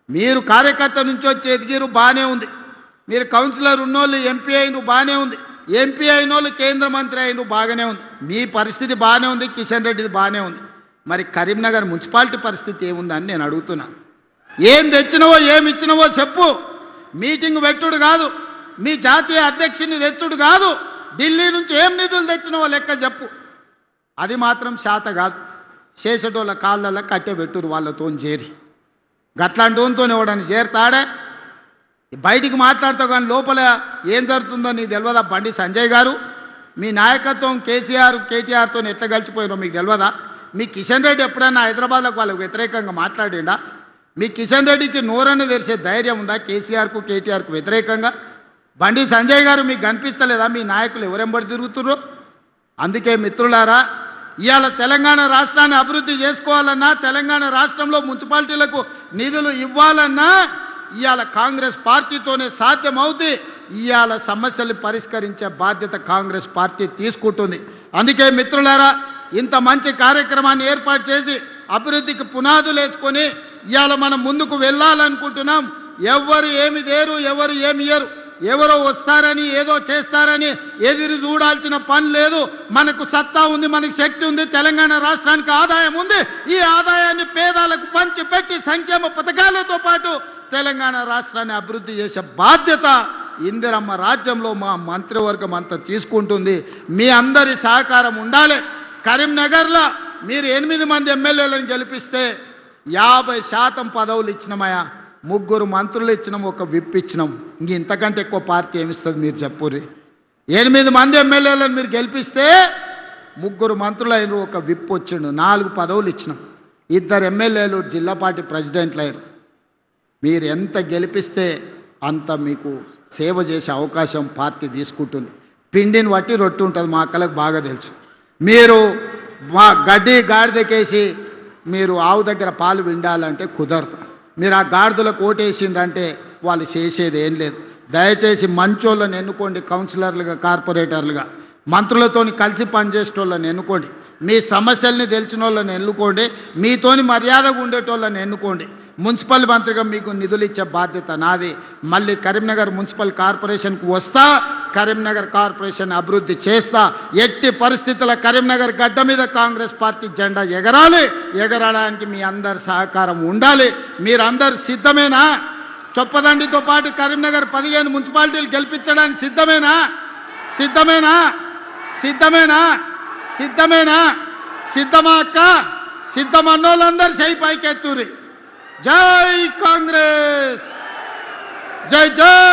మీరు కార్యకర్త నుంచి వచ్చి ఎదిగిరు బాగానే ఉంది, మీరు కౌన్సిలర్ ఉన్నోళ్ళు ఎంపీ అయిన బాగానే ఉంది, ఎంపీ అయిన వాళ్ళు కేంద్ర మంత్రి అయిన బాగానే ఉంది, మీ పరిస్థితి బాగానే ఉంది, కిషన్ రెడ్డిది బాగానే ఉంది. మరి కరీంనగర్ మున్సిపాలిటీ పరిస్థితి ఏముందని నేను అడుగుతున్నా. ఏం తెచ్చినవో ఏమి ఇచ్చినవో చెప్పు. మీటింగ్ పెట్టుడు కాదు, మీ జాతీయ అధ్యక్షుని తెచ్చుడు కాదు, ఢిల్లీ నుంచి ఏం నిధులు తెచ్చినవో లెక్క చెప్పు. అది మాత్రం శాత కాదు. చేసేటోళ్ళ కాళ్ళల్లో కట్టె పెట్టురు వాళ్ళతో చేరి. గట్లాంటి వాళ్ళతో ఇవ్వడానికి చేరుతాడే. బయటికి మాట్లాడుతావు కానీ లోపల ఏం జరుగుతుందో నీకు తెలియదా? బండి సంజయ్ గారు, మీ నాయకత్వం కేసీఆర్ కేటీఆర్తో ఎట్లా కలిసిపోయినో మీకు తెలియదా? మీ కిషన్ రెడ్డి ఎప్పుడైనా హైదరాబాద్లోకి వాళ్ళకు వ్యతిరేకంగా మాట్లాడిండా? మీ కిషన్ రెడ్డికి నోరని తెరిసే ధైర్యం ఉందా కేసీఆర్కు కేటీఆర్కు వ్యతిరేకంగా? బండి సంజయ్ గారు మీకు కనిపిస్తలేదా మీ నాయకులు ఎవరెంబడి తిరుగుతుర్రో? అందుకే మిత్రులారా, ఇవాళ తెలంగాణ రాష్ట్రాన్ని అభివృద్ధి చేసుకోవాలన్నా, తెలంగాణ రాష్ట్రంలో మున్సిపాలిటీలకు నిధులు ఇవ్వాలన్నా ఇవాళ కాంగ్రెస్ పార్టీతోనే సాధ్యమవుతుంది. ఇవాళ సమస్యలు పరిష్కరించే బాధ్యత కాంగ్రెస్ పార్టీ తీసుకుంటుంది. అందుకే మిత్రులారా, ఇంత మంచి కార్యక్రమాన్ని ఏర్పాటు చేసి అభివృద్ధికి పునాదులు వేసుకొని ఇవాళ మనం ముందుకు వెళ్ళాలనుకుంటున్నాం. ఎవరు ఏమి దేరు, ఎవరు ఏమి ఇయ్యరు, ఎవరో వస్తారని ఏదో చేస్తారని ఎదురు చూడాల్సిన పని లేదు. మనకు సత్తా ఉంది, మనకు శక్తి ఉంది, తెలంగాణ రాష్ట్రానికి ఆదాయం ఉంది. ఈ ఆదాయాన్ని పేదలకు పంచిపెట్టి సంక్షేమ పథకాలతో పాటు తెలంగాణ రాష్ట్రాన్ని అభివృద్ధి చేసే బాధ్యత ఇందిరమ్మ రాజ్యంలో మా మంత్రివర్గం అంతా తీసుకుంటుంది. మీ అందరి సహకారం ఉండాలి. కరీంనగర్లో మీరు 8 మంది ఎమ్మెల్యేలను గెలిపిస్తే 50% పదవులు ఇచ్చినామయ్యా. 3 మంత్రులు ఇచ్చినాం, ఒక విప్ ఇచ్చినాం. ఇంతకంటే ఎక్కువ పార్టీ ఏమిస్తుంది మీరు చెప్పుర్రి? 8 మంది ఎమ్మెల్యేలను మీరు గెలిపిస్తే 3 మంత్రులు అయినారు, ఒక విప్ వచ్చిండు, 4 పదవులు ఇచ్చినాం. 2 ఎమ్మెల్యేలు జిల్లా పార్టీ ప్రెసిడెంట్లు అయ్యారు. మీరు ఎంత గెలిపిస్తే అంత మీకు సేవ చేసే అవకాశం పార్టీ తీసుకుంటుంది. పిండిని బట్టి రొట్టి ఉంటుంది, మా అక్కలకు బాగా తెలుసు. మీరు మా గడ్డి గాడిదకేసి మీరు ఆవు దగ్గర పాలు విండాలంటే కుదరదు. మీరు ఆ గాడిదలకు ఓటేసిందంటే వాళ్ళు చేసేది ఏం లేదు. దయచేసి మంచోళ్ళని ఎన్నుకోండి, కౌన్సిలర్లుగా, కార్పొరేటర్లుగా, మంత్రులతో కలిసి పనిచేసేటోళ్ళని ఎన్నుకోండి, మీ సమస్యల్ని తెలిసిన వాళ్ళని ఎన్నుకోండి, మీతోని మర్యాదగా ఉండేటోళ్ళని ఎన్నుకోండి. మున్సిపల్ మంత్రిగా మీకు నిధులు ఇచ్చే బాధ్యత నాది. మళ్ళీ కరీంనగర్ మున్సిపల్ కార్పొరేషన్కు వస్తా, కరీంనగర్ కార్పొరేషన్ అభివృద్ధి చేస్తా. ఎట్టి పరిస్థితుల కరీంనగర్ గడ్డ మీద కాంగ్రెస్ పార్టీ జెండా ఎగరాలి. ఎగరడానికి మీ అందరి సహకారం ఉండాలి. మీరందరు సిద్ధమేనా? చొప్పదండితో పాటు కరీంనగర్ 15 మున్సిపాలిటీలు గెలిపించడానికి సిద్ధమేనా? సిద్ధమేనా? సిద్ధమేనా? సిద్ధమేనా? సిద్ధమా అక్క? సిద్ధమన్నోళ్ళందరూ చేయి పైకెత్తురి. జై కాంగ్రెస్, జై జై